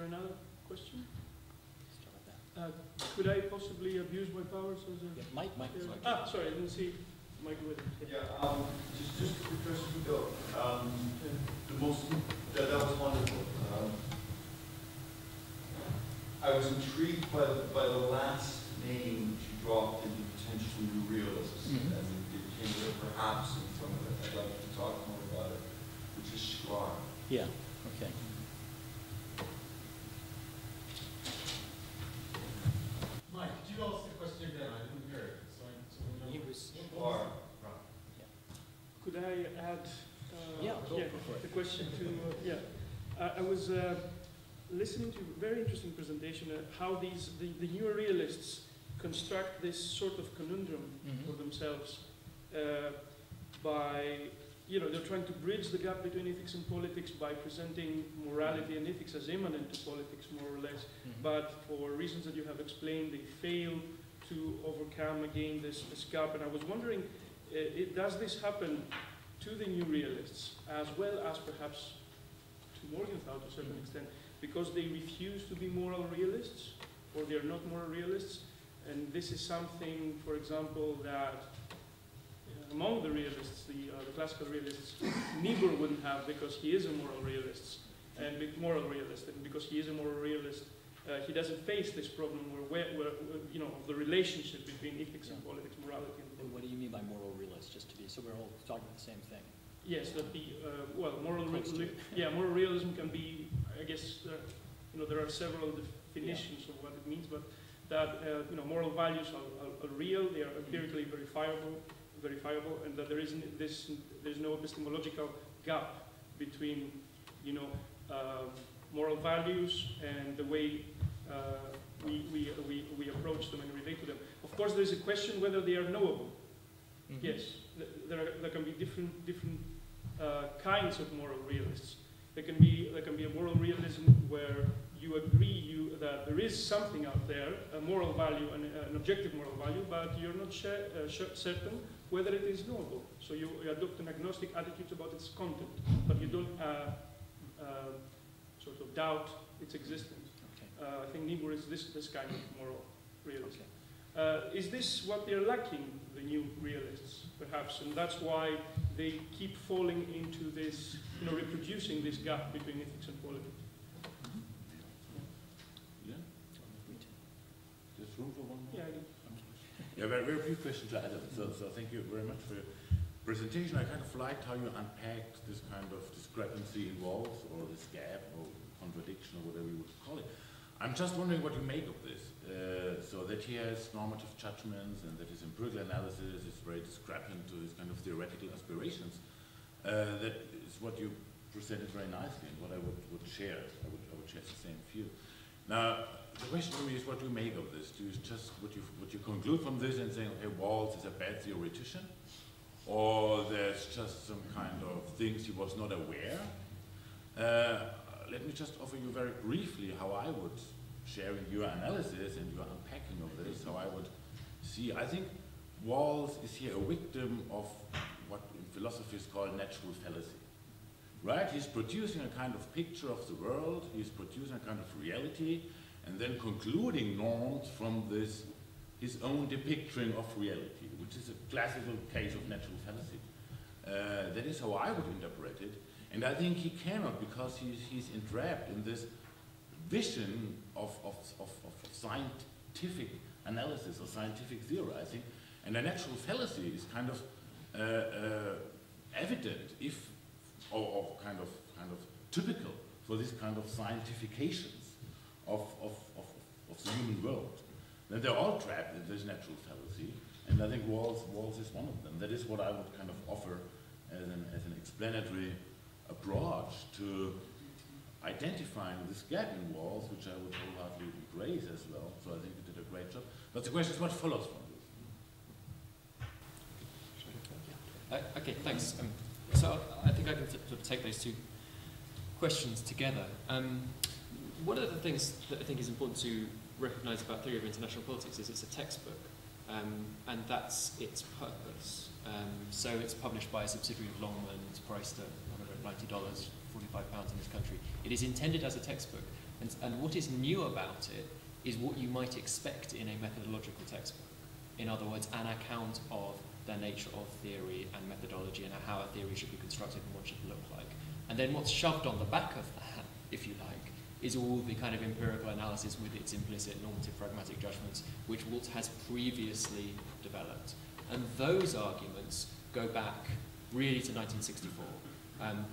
another question? Could I possibly abuse my powers as a... Yeah, Mike. Sorry, I didn't see Mike with it. Yeah, just a quick question to go. That was wonderful. I was intrigued by the last name which you dropped in potential new realists, and it came there perhaps in some of it. I'd like to talk more about it, which is Scheuerman. Yeah, okay. Mike, could you ask the question again? I didn't hear it. Could I add go for it. the question to... I was listening to a very interesting presentation how the newer realists construct this sort of conundrum for themselves by, they're trying to bridge the gap between ethics and politics by presenting morality and ethics as immanent to politics, more or less. But for reasons that you have explained, they fail to overcome again this gap. And I was wondering, does this happen to the new realists as well as perhaps to Morgenthau to a certain extent, because they refuse to be moral realists, or they're not moral realists? And this is something, for example, that among the realists, the classical realists, Niebuhr wouldn't have, because he is a moral realist, and because he is a moral realist, he doesn't face this problem where of the relationship between ethics and politics, morality and politics. What do you mean by moral realist? Just to be so we're all talking about the same thing. Yes, that moral realism can be, I guess, there are several definitions of what it means, but that moral values are real, they are empirically verifiable, and that there's no epistemological gap between moral values and the way we approach them and relate to them. Of course, there is a question whether they are knowable. Yes, there can be different kinds of moral realists. There can be a moral realism where you agree that there is something out there, a moral value, an objective moral value, but you're not certain whether it is knowable. So you adopt an agnostic attitude about its content, but you don't sort of doubt its existence. Okay. I think Niebuhr is this kind of moral realism. Okay. Is this what they're lacking, the new realists, perhaps? And that's why they keep falling into this, reproducing this gap between ethics and politics. Yeah? There's room for one more? Yeah, I do. Yeah, very brief question to Adam. So thank you very much for your presentation. I kind of liked how you unpacked this kind of discrepancy in walls, or this gap, or contradiction, or whatever you would call it. I'm just wondering what you make of this. So that he has normative judgments, and that his empirical analysis is very discrepant to his kind of theoretical aspirations. That is what you presented very nicely, and what I would share. I would share the same view. Now, the question for me is, what do you make of this? Do you just would you conclude from this and say, okay, Walls is a bad theoretician, or there's just some kind of things he was not aware? Let me just offer you very briefly how I would, sharing your analysis and your unpacking of this, how I would see. I think Walls is here a victim of what in philosophy is called natural fallacy. Right? He's producing a kind of picture of the world, he's producing a kind of reality, and then concluding norms from this, his own depicting of reality, which is a classical case of natural fallacy. That is how I would interpret it. And I think he cannot, because he's entrapped in this vision of scientific analysis or scientific theorizing, and a natural fallacy is kind of evident, or kind of typical for this kind of scientifications of the human world. Then they're all trapped in this natural fallacy, and I think Walls is one of them. That is what I would kind of offer as an explanatory approach to identifying this gap in Walls, which I would wholeheartedly embrace as well. So I think you did a great job. But the question is, what follows from this? Okay, thanks. So I think I can sort of take those two questions together. One of the things that I think is important to recognise about theory of international politics is it's a textbook, and that's its purpose. So it's published by a subsidiary of Longman, it's priced at $90, £45 in this country. It is intended as a textbook, And what is new about it is what you might expect in a methodological textbook. In other words, an account of the nature of theory and methodology and how a theory should be constructed and what it should look like. And then what's shoved on the back of that, if you like, is all the kind of empirical analysis with its implicit normative pragmatic judgments, which Waltz has previously developed. And those arguments go back really to 1964.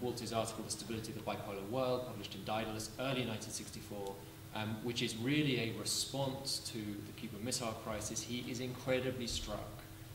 Waltz's article, The Stability of the Bipolar World, published in Daedalus, early 1964, which is really a response to the Cuban Missile Crisis. He is incredibly struck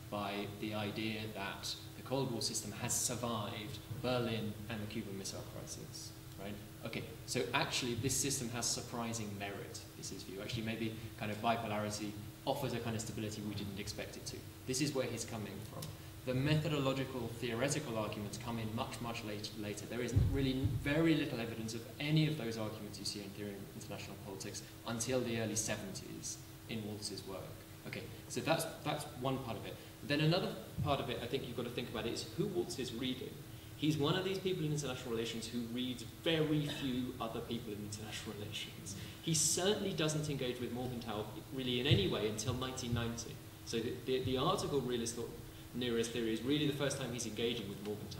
by the idea that the Cold War system has survived Berlin and the Cuban Missile Crisis, right? Okay, so actually this system has surprising merit, is his view. Actually maybe kind of bipolarity offers a kind of stability we didn't expect it to. This is where he's coming from. The methodological, theoretical arguments come in much, much later. There is really very little evidence of any of those arguments you see in theory of international politics until the early 70s in Waltz's work. Okay, so that's one part of it. Then another part of it, I think you've got to think about it, is who Waltz is reading. He's one of these people in international relations who reads very few other people in international relations. He certainly doesn't engage with Morgenthau really in any way until 1990. So the article Realist or Nearest Theory is really the first time he's engaging with Morgenthau.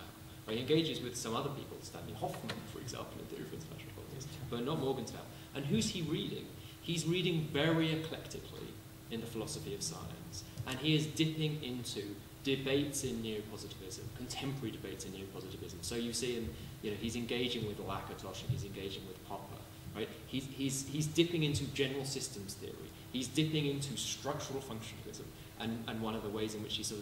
He engages with some other people, Stanley Hoffmann, for example, in Theory of International Politics, but not Morgenthau. And who's he reading? He's reading very eclectically in the philosophy of science, and he is dipping into debates in neo-positivism, contemporary debates in neo-positivism. So you see him, he's engaging with Lakatos and he's engaging with Popper, right? He's dipping into general systems theory. He's dipping into structural functionalism, and one of the ways in which he so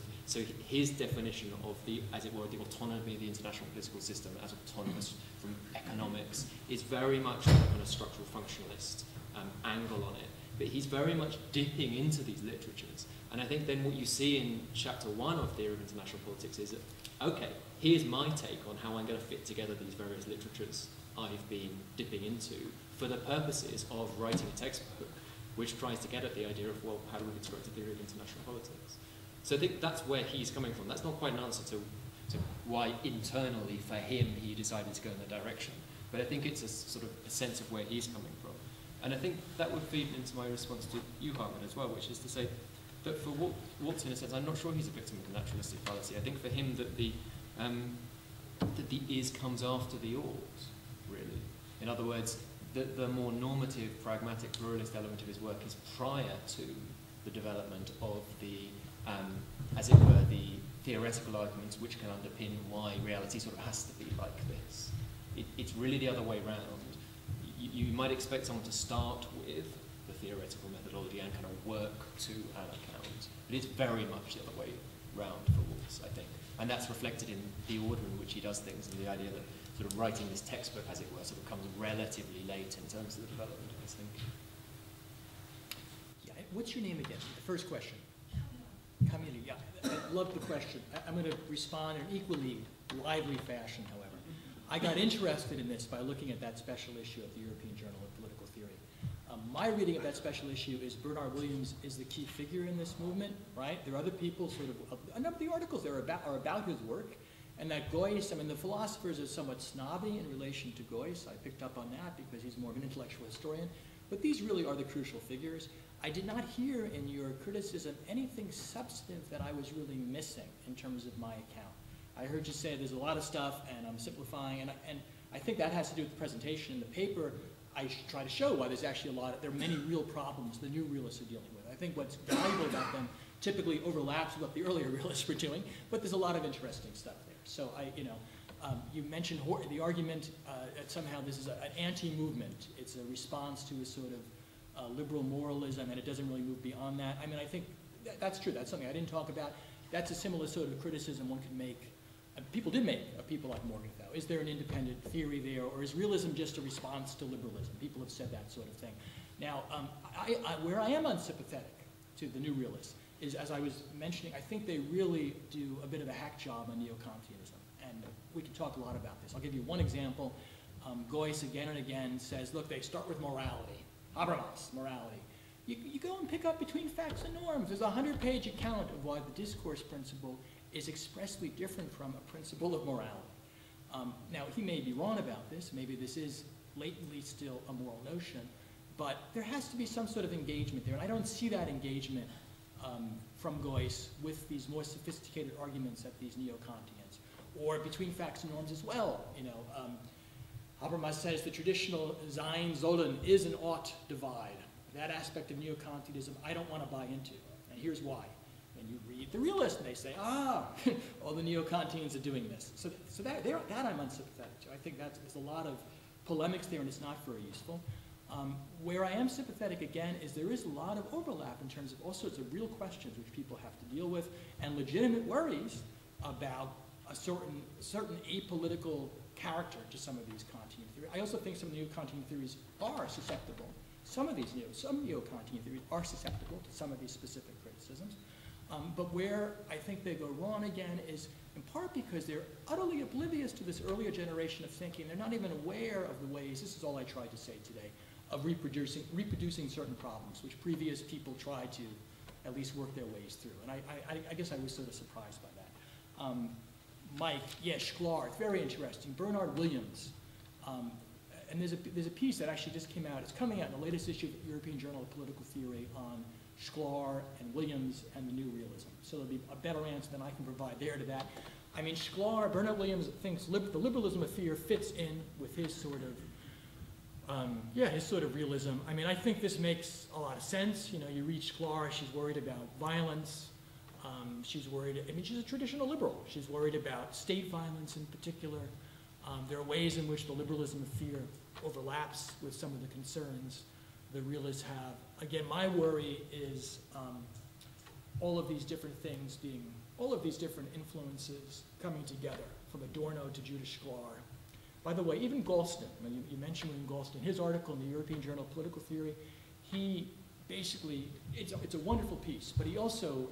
his definition of the, as it were, the autonomy of the international political system as autonomous from economics is very much a kind of structural functionalist angle on it. But he's very much dipping into these literatures. And I think then what you see in chapter 1 of Theory of International Politics is that, okay, here's my take on how I'm going to fit together these various literatures I've been dipping into for the purposes of writing a textbook which tries to get at the idea of, well, how do we construct a theory of international politics? So I think that's where he's coming from. That's not quite an answer to why internally for him he decided to go in that direction. But I think it's a sort of a sense of where he's coming from. And I think that would feed into my response to you, Harman, as well, which is to say that for Waltz, in a sense, I'm not sure he's a victim of a naturalistic fallacy. I think for him that the is comes after the ought, really. In other words, the more normative, pragmatic, pluralist element of his work is prior to the development of the, as it were, the theoretical arguments which can underpin why reality sort of has to be like this. It's really the other way around. You might expect someone to start with the theoretical methodology and kind of work to an account, but it's very much the other way round for Waltz, I think. And that's reflected in the order in which he does things and the idea that sort of writing this textbook, as it were, sort of comes relatively late in terms of the development of his thinking. Yeah, what's your name again? The first question. Camille, yeah. I love the question. I'm going to respond in an equally lively fashion, however. I got interested in this by looking at that special issue of the European Journal of Political Theory. My reading of that special issue is Bernard Williams is the key figure in this movement, right? There are other people a number of the articles there are about his work, and that Geuss, I mean, the philosophers are somewhat snobby in relation to Geuss. I picked up on that because he's more of an intellectual historian, but these really are the crucial figures. I did not hear in your criticism anything substantive that I was really missing in terms of my account. I heard you say there's a lot of stuff, and I'm simplifying, and I think that has to do with the presentation. In the paper, I try to show why there's actually there are many real problems the new realists are dealing with. I think what's valuable about them typically overlaps with what the earlier realists were doing, but there's a lot of interesting stuff there. So you mentioned the argument that somehow this is an anti-movement. It's a response to a sort of liberal moralism, and it doesn't really move beyond that. I mean, I think that's true. That's something I didn't talk about. That's a similar sort of criticism one could make. People did make of people like Morgenthau. Is there an independent theory there, or is realism just a response to liberalism? People have said that sort of thing. Now, where I am unsympathetic to the new realists is, as I was mentioning, I think they really do a bit of a hack job on neo-Kantianism, and we can talk a lot about this. I'll give you one example. Geuss again and again says, look, they start with morality. Habermas, morality. You go and pick up between facts and norms. There's a 100-page account of why the discourse principle is expressly different from a principle of morality. Now, he may be wrong about this. Maybe this is latently still a moral notion, but there has to be some sort of engagement there. And I don't see that engagement from Geuss with these more sophisticated arguments at these neo-Kantians, or between facts and norms as well. You know, Habermas says the traditional Sein Sollen is an ought divide. That aspect of neo-Kantianism I don't want to buy into, and here's why. And you read the realist, and they say, all the neo-Kantians are doing this. So that I'm unsympathetic to. I think there's a lot of polemics there, and it's not very useful. Where I am sympathetic, again, is there is a lot of overlap in terms of all sorts of real questions which people have to deal with, and legitimate worries about a certain apolitical character to some of these Kantian theories. I also think some of the neo-Kantian theories are susceptible. Some neo-Kantian theories are susceptible to some of these specific criticisms. But where I think they go wrong again is in part because they're utterly oblivious to this earlier generation of thinking. They're not even aware of the ways, this is all I tried to say today, of reproducing certain problems, which previous people tried to at least work their ways through. And I guess I was sort of surprised by that. Mike, Sklar, it's very interesting. Bernard Williams, and there's a piece that actually just came out. It's coming out in the latest issue of the European Journal of Political Theory on Scheuerman and Williams and the New Realism. So there'll be a better answer than I can provide there to that. I mean, Bernard Williams thinks the liberalism of fear fits in with his sort of realism. I mean, I think this makes a lot of sense. You know, you read Scheuerman, she's worried about violence. She's a traditional liberal. She's worried about state violence in particular. There are ways in which the liberalism of fear overlaps with some of the concerns the realists have. Again, my worry is all of these different influences coming together, from Adorno to Judah Schlar. By the way, even Galston, you mentioned William Galston, his article in the European Journal of Political Theory, he basically, it's a wonderful piece, but he also,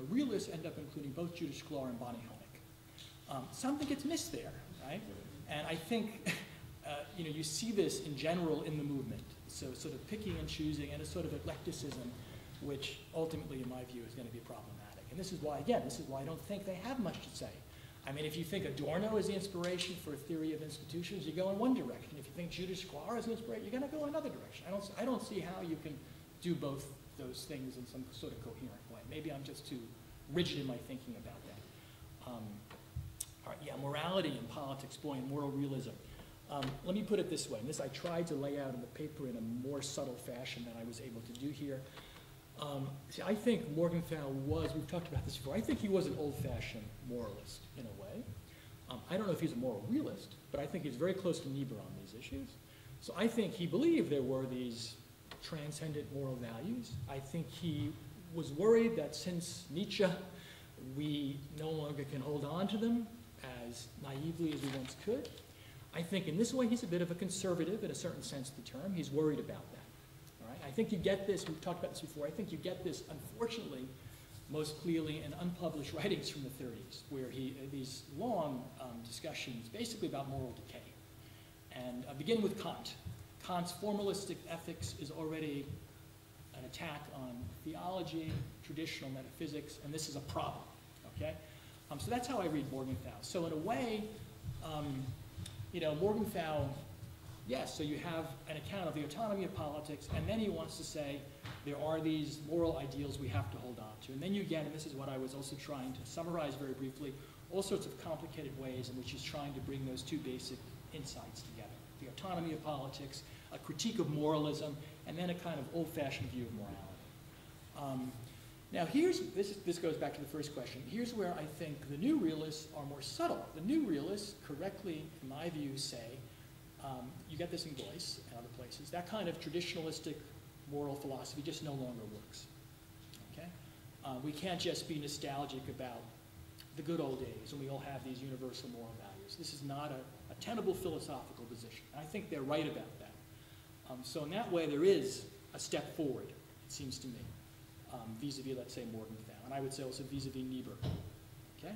realists end up including both Judah Schlar and Bonnie Honeck. Something gets missed there, right? And I think, you see this in general in the movement. So sort of picking and choosing and a sort of eclecticism, which ultimately, in my view, is going to be problematic. And this is why I don't think they have much to say. I mean, if you think Adorno is the inspiration for a theory of institutions, you go in one direction. If you think Judah Schlar is the inspiration, you're going to go in another direction. I don't see how you can do both those things in some sort of coherent way. Maybe I'm just too rigid in my thinking about that. All right, morality in politics, boy, and moral realism. Let me put it this way, and this I tried to lay out in the paper in a more subtle fashion than I was able to do here. See, I think Morgenthau we've talked about this before, I think he was an old-fashioned moralist in a way. I don't know if he's a moral realist, but I think he's very close to Niebuhr on these issues. So I think he believed there were these transcendent moral values. I think he was worried that since Nietzsche, we no longer can hold on to them as naively as we once could. I think in this way he's a bit of a conservative in a certain sense of the term. He's worried about that. All right? I think you get this, we've talked about this before, I think you get this, unfortunately, most clearly in unpublished writings from the 30s, where these long discussions basically about moral decay. And begin with Kant. Kant's formalistic ethics is already an attack on theology, traditional metaphysics, and this is a problem, okay? So that's how I read Morgenthau. So in a way, Morgenthau, yes, so you have an account of the autonomy of politics, and then he wants to say there are these moral ideals we have to hold on to. And then you get, and this is what I was also trying to summarize very briefly, all sorts of complicated ways in which he's trying to bring those two basic insights together. The autonomy of politics, a critique of moralism, and then a kind of old-fashioned view of morality. Now this goes back to the first question. Here's where I think the new realists are more subtle. The new realists correctly, in my view, say, you get this in Geuss and other places, that kind of traditionalistic moral philosophy just no longer works. Okay? We can't just be nostalgic about the good old days when we all have these universal moral values. This is not a tenable philosophical position. I think they're right about that. So in that way, there is a step forward, it seems to me, vis-a-vis, let's say, Morgenthau, and I would say also vis-a-vis Niebuhr. Okay?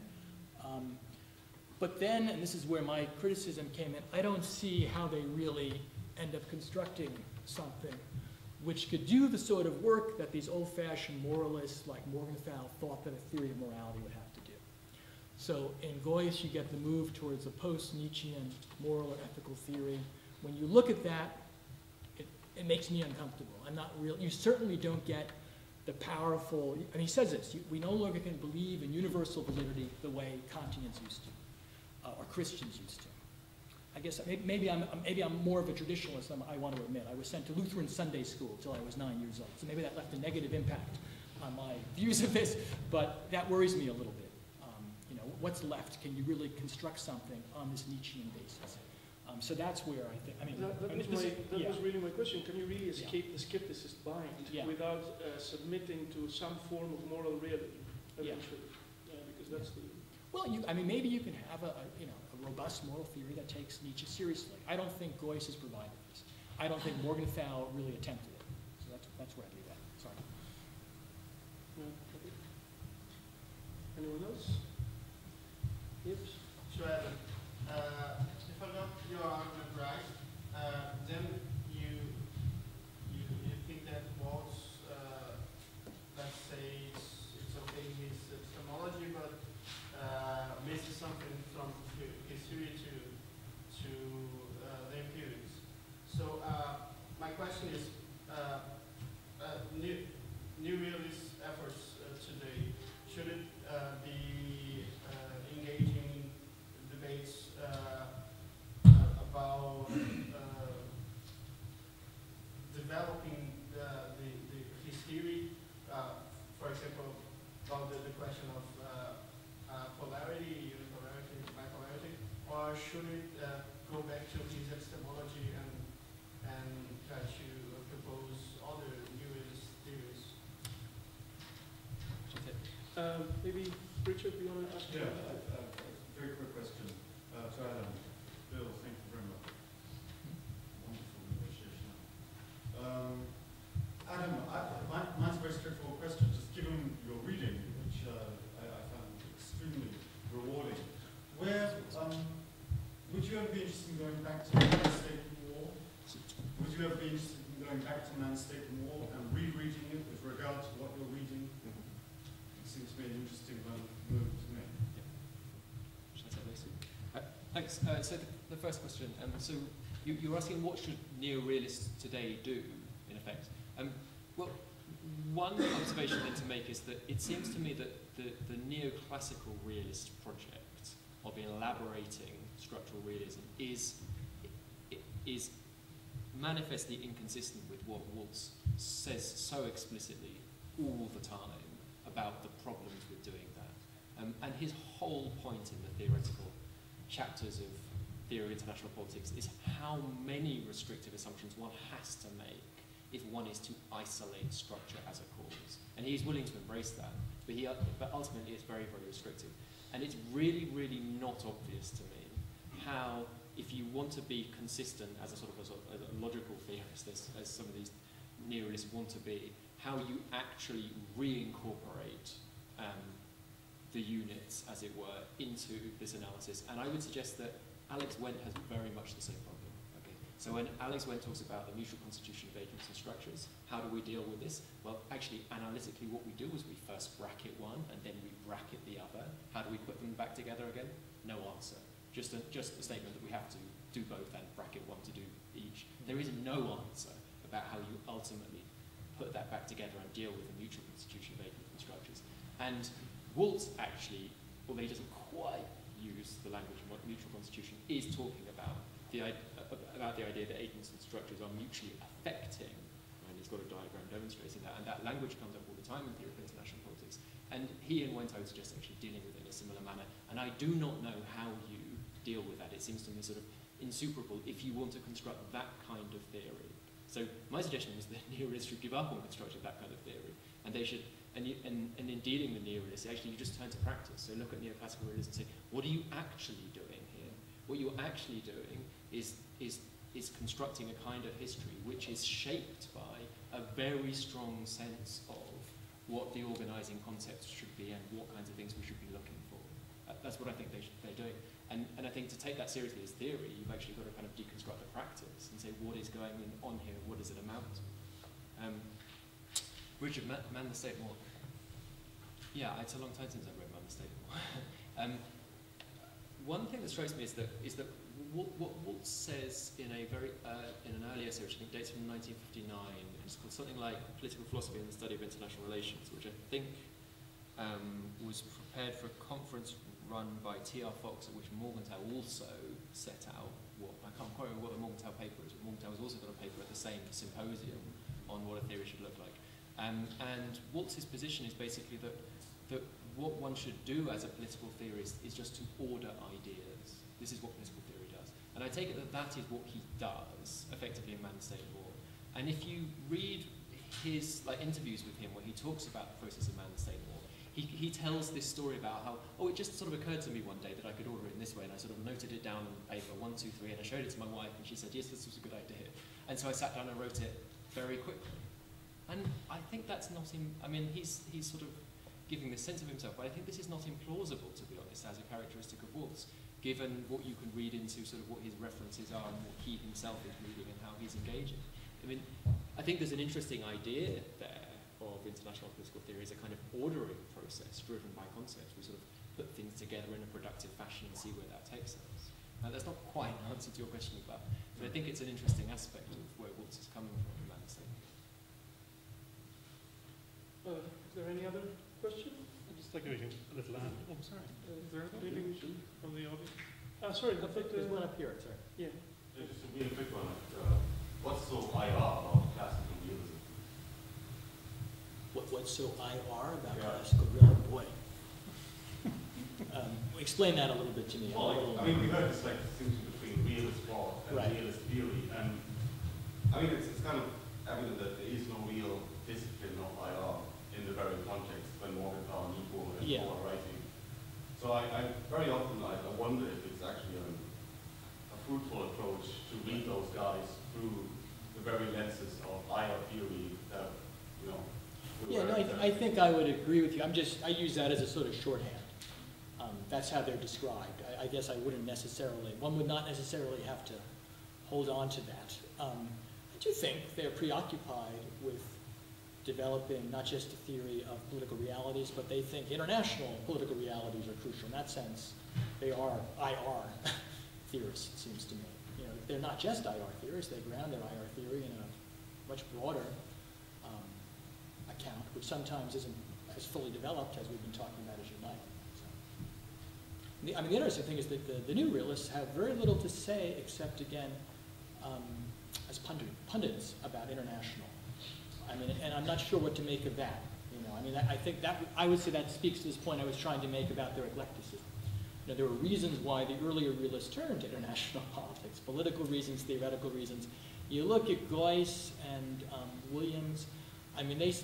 But then, and this is where my criticism came in, I don't see how they really end up constructing something which could do the sort of work that these old-fashioned moralists like Morgenthau thought that a theory of morality would have to do. So in Geuss, you get the move towards a post-Nietzschean moral or ethical theory, when you look at that, it makes me uncomfortable. I'm not real. You certainly don't get the powerful. And he says this: we no longer can believe in universal validity the way Kantians used to, or Christians used to. I guess maybe I'm more of a traditionalist than I want to admit. I was sent to Lutheran Sunday school till I was 9 years old, so maybe that left a negative impact on my views of this. But that worries me a little bit. You know, what's left? Can you really construct something on this Nietzschean basis? So that's where I think. I mean, that was really my question. Can you really escape the skepticist bind without submitting to some form of moral realism eventually? Because that's the. Well, maybe you can have a robust moral theory that takes Nietzsche seriously. I don't think Geuss has provided this. I don't think Morgenthau really attempted it. So that's where I leave that. Sorry. Anyone else? Yes. Scheuerman, if I got your argument right, then you think that Waltz, let's say it's okay his epistemology, but misses something from his theory to the empirics. So my question is, new realist efforts today, should it be engaging debates about developing his theory, for example, about the question of polarity, unipolarity, bipolarity, or should it go back to his epistemology and try to propose other new realist theories? Maybe Richard, do you want to ask? Yeah, very quick question to Adam. Bill, thank you very much. Wonderful negotiation. Adam, mine's a very straightforward question. Just given your reading, which I found extremely rewarding, where would you ever be interested in going back to man's state and war? Would you ever be interested in going back to man's state and war and rereading it with regard to what you're reading? It seems to be an interesting move to me. Shall I take this? Thanks. So the first question. So you were asking what should neo-realists today do, in effect. Well, one observation then to make is that it seems to me that the neoclassical realist project of elaborating structural realism is manifestly inconsistent with what Waltz says so explicitly all the time about the problems with doing that. And his whole point in the theoretical chapters of Theory of International Politics is how many restrictive assumptions one has to make if one is to isolate structure as a cause. And he's willing to embrace that, but ultimately it's very, very restrictive. And it's really, really not obvious to me how, if you want to be consistent as a logical theorist, as some of these neorealists want to be, how you actually reincorporate the units, as it were, into this analysis. And I would suggest that Alex Wendt has very much the same problem. Okay? So when Alex Wendt talks about the mutual constitution of agents and structures, how do we deal with this? Well, actually, analytically, what we do is we first bracket one, and then we bracket the other. How do we put them back together again? No answer. Just a statement that we have to do both and bracket one to do each. There is no answer about how you ultimately put that back together and deal with the mutual constitution of agents and structures. And Waltz actually, although he doesn't quite use the language of what mutual constitution, is talking about the idea that agents and structures are mutually affecting, and he's got a diagram demonstrating that, and that language comes up all the time in Theory of International Politics. And he and Wendt, I would suggest, actually dealing with it in a similar manner. And I do not know how you deal with that. It seems to me sort of insuperable if you want to construct that kind of theory. So my suggestion is that neorealists should give up on constructing that kind of theory, and they should. And in dealing with neorealists, actually you just turn to practice. So look at neoclassical realism and say, what are you actually doing here? What you're actually doing is constructing a kind of history which is shaped by a very strong sense of what the organizing concepts should be and what kinds of things we should be looking for. That's what I think they're doing. And I think to take that seriously as theory, you've actually got to kind of deconstruct the practice and say, what is going on here? What does it amount to? Richard, Man the State More. Yeah, it's a long time since I've read Man the State More. One thing that strikes me is that what Waltz says in a in an earlier essay, which I think dates from 1959, it's called something like Political Philosophy and the Study of International Relations, which I think was prepared for a conference run by T.R. Fox, at which Morgenthau also set out I can't quite remember what the Morgenthau paper is, but Morgenthau has also got a paper at the same symposium on what a theory should look like. And Waltz's position is basically that what one should do as a political theorist is just to order ideas. This is what political theory does. And I take it that that is what he does, effectively, in Man, State, War. And if you read his interviews with him where he talks about the process of Man, State, War, he tells this story about how, it just sort of occurred to me one day that I could order it in this way, and I sort of noted it down on paper, 1, 2, 3, and I showed it to my wife, and she said, yes, this was a good idea. And so I sat down and wrote it very quickly. And I think that's not he's sort of giving this sense of himself, but I think this is not implausible, to be honest, as a characteristic of Waltz, given what you can read into sort of what his references are and what he himself is reading and how he's engaging. I think there's an interesting idea there of international political theory as a kind of ordering process driven by concepts. We sort of put things together in a productive fashion and see where that takes us. Now, that's not quite an answer to your question about, but I think it's an interesting aspect of where Waltz is coming from in that sense. Is there any other question? I'd just like to make a little add. Oh, sorry. Is there anything from the audience? Sorry, I thought There's one up here, sorry. Yeah. Just a real quick one. What's so IR about classical realism? What's so IR about classical realism? Boy. Explain that a little bit to me. Well, we heard this distinction between realist thought and realist theory, and it's kind of evident that there is no real discipline of IR in the very context when Morgenthau and Nico and Paul are writing. So I very often I wonder if it's actually a fruitful approach to read those guys through the very lenses of IR theory that, I think I would agree with you. I use that as a sort of shorthand. That's how they're described. I guess one would not necessarily have to hold on to that. I do think they're preoccupied with developing not just a theory of political realities, but they think international political realities are crucial. In that sense, they are IR theorists, it seems to me. They're not just IR theorists, they ground their IR theory in a much broader account, which sometimes isn't as fully developed as we've been talking about as you'd like. The interesting thing is that the new realists have very little to say except, again, as pundits about international. And I'm not sure what to make of that. I think I would say that speaks to this point I was trying to make about their eclecticism. There were reasons why the earlier realists turned to international politics, political reasons, theoretical reasons. You look at Geuss and Williams,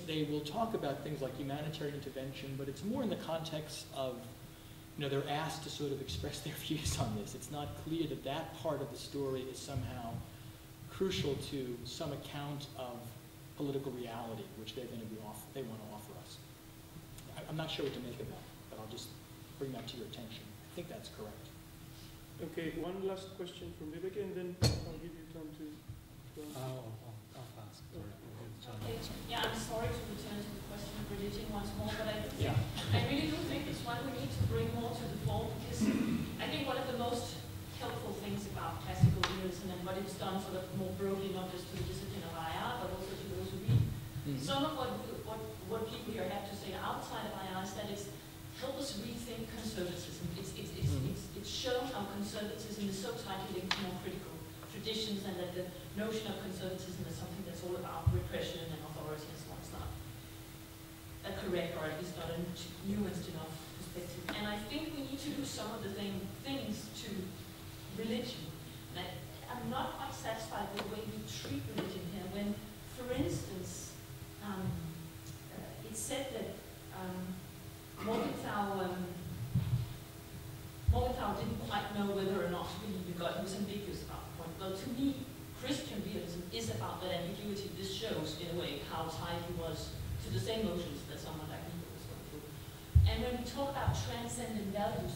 they will talk about things like humanitarian intervention, but it's more in the context of, they're asked to sort of express their views on this. It's not clear that that part of the story is somehow crucial to some account of political reality, which they want to offer us. I'm not sure what to make of that, but I'll just bring that to your attention. I think that's correct. Okay, one last question from Vivek, and then I'll give you time to I'll ask. Okay. Yeah, I'm sorry to return to the question of religion once more, but I really do think it's one we need to bring more to the fore, because I think one of the most helpful things about classical realism and what it's done sort of more broadly, not just to the discipline of IR, but also to those who read. Some of what people here have to say outside of IR is that it's helped us rethink conservatism. It's shown how conservatism is so tightly linked to more critical traditions, and that the notion of conservatism is something that's all about repression and authority and so on. It's not a correct, or at least not a nuanced enough perspective. And I think we need to do some of the things to religion. And I'm not quite satisfied with the way we treat religion here. When, for instance, it's said that Morgenthau didn't quite know whether or not to believe in God. He was ambiguous about the point. Well, to me, Christian realism is about that ambiguity. This shows, in a way, how tied he was to the same notions that someone like me was going through. And when we talk about transcendent values,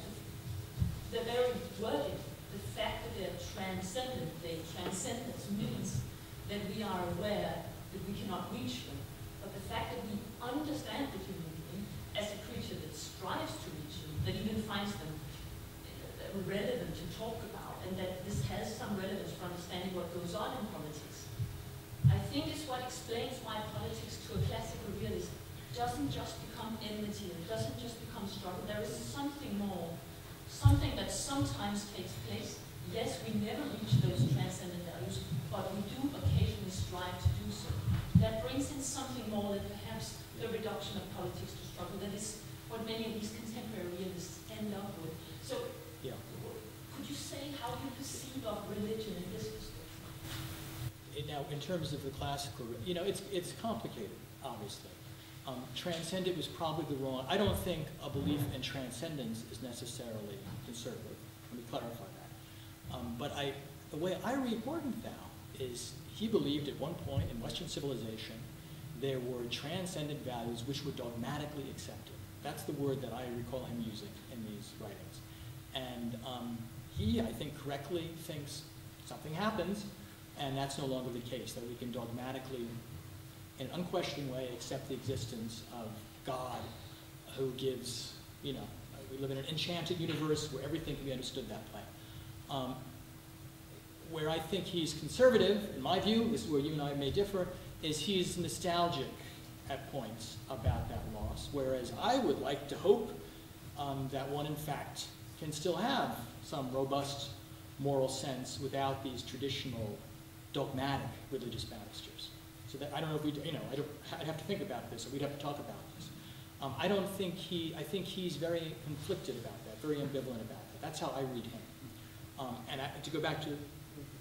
the very wording, the fact that they're transcendent, transcendence means that we are aware that we cannot reach them. But the fact that we understand the human being as a creature that strives to reach them, that even finds them relevant to talk about, and that this politics to a classical realism, it doesn't just become enmity, it doesn't just become struggle. There is something more, something that sometimes takes place. Yes, we never reach those transcendent values, but we do occasionally strive to do so. That brings in something more than perhaps the reduction of politics to struggle. That is what many of these contemporary realists end up with. So, Yeah. could you say how you perceive of religion in this perspective? Now, in terms of the classical, it's complicated, obviously. Transcendent was probably the wrong, I don't think a belief in transcendence is necessarily conservative. Let me clarify that. But the way I read Morgenthau is he believed at one point in Western civilization there were transcendent values which were dogmatically accepted. That's the word that I recall him using in these writings. And he, I think, correctly thinks something happens, and that's no longer the case, that we can dogmatically, in an unquestioning way, accept the existence of God who gives, we live in an enchanted universe where everything can be understood that way. Where I think he's conservative, in my view, this is where you and I may differ, is he's nostalgic at points about that loss, whereas I would like to hope that one, in fact, can still have some robust moral sense without these traditional dogmatic religious banisters. So that I don't know if I'd have to think about this, or we'd have to talk about this. I think he's very conflicted about that, very ambivalent about that. That's how I read him. And to go back to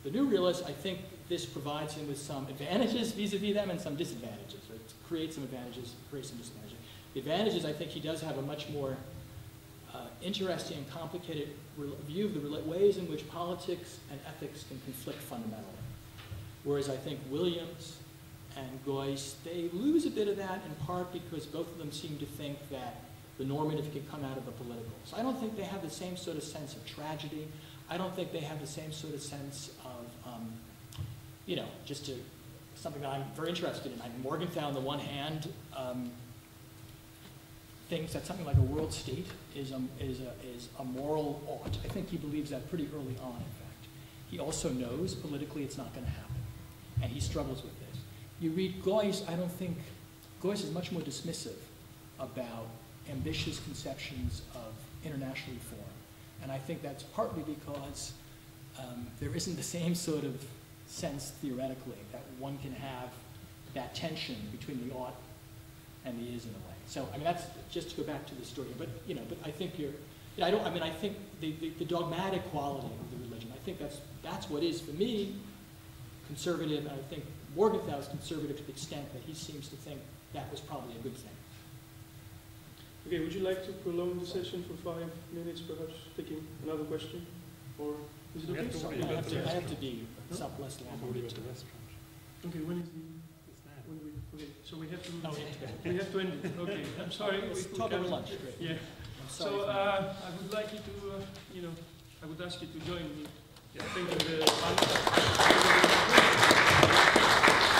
the new realists, I think this provides him with some advantages vis-a-vis them and some disadvantages. Or it creates some advantages, creates some disadvantages. The advantages, I think he does have a much more interesting and complicated view of the ways in which politics and ethics can conflict fundamentally. Whereas I think Williams and Geuss, they lose a bit of that in part because both of them seem to think that the normative can come out of the political. So I don't think they have the same sort of sense of tragedy. I don't think they have the same sort of sense of, something that I'm very interested in. Morgenthau, on the one hand, thinks that something like a world state is a moral ought. I think he believes that pretty early on, in fact. He also knows politically it's not going to happen, and he struggles with this. You read Geuss, I don't think, Geuss is much more dismissive about ambitious conceptions of international reform. And I think that's partly because there isn't the same sort of sense theoretically that one can have that tension between the ought and the is in a way. So, that's just to go back to the story. But, but I think I think the dogmatic quality of the religion, I think that's what is, for me, conservative. And I think Morgenthau is conservative to the extent that he seems to think that was probably a good thing. Okay, would you like to prolong the session for 5 minutes, perhaps, taking another question? Or is it okay? I have to be less long-winded. Okay, when is the... Okay, so we have to... No, we have to end it. Okay, I'm sorry. Let's talk over lunch. Yeah. So I would like you to, I would ask you to join me. Yeah. Thank you.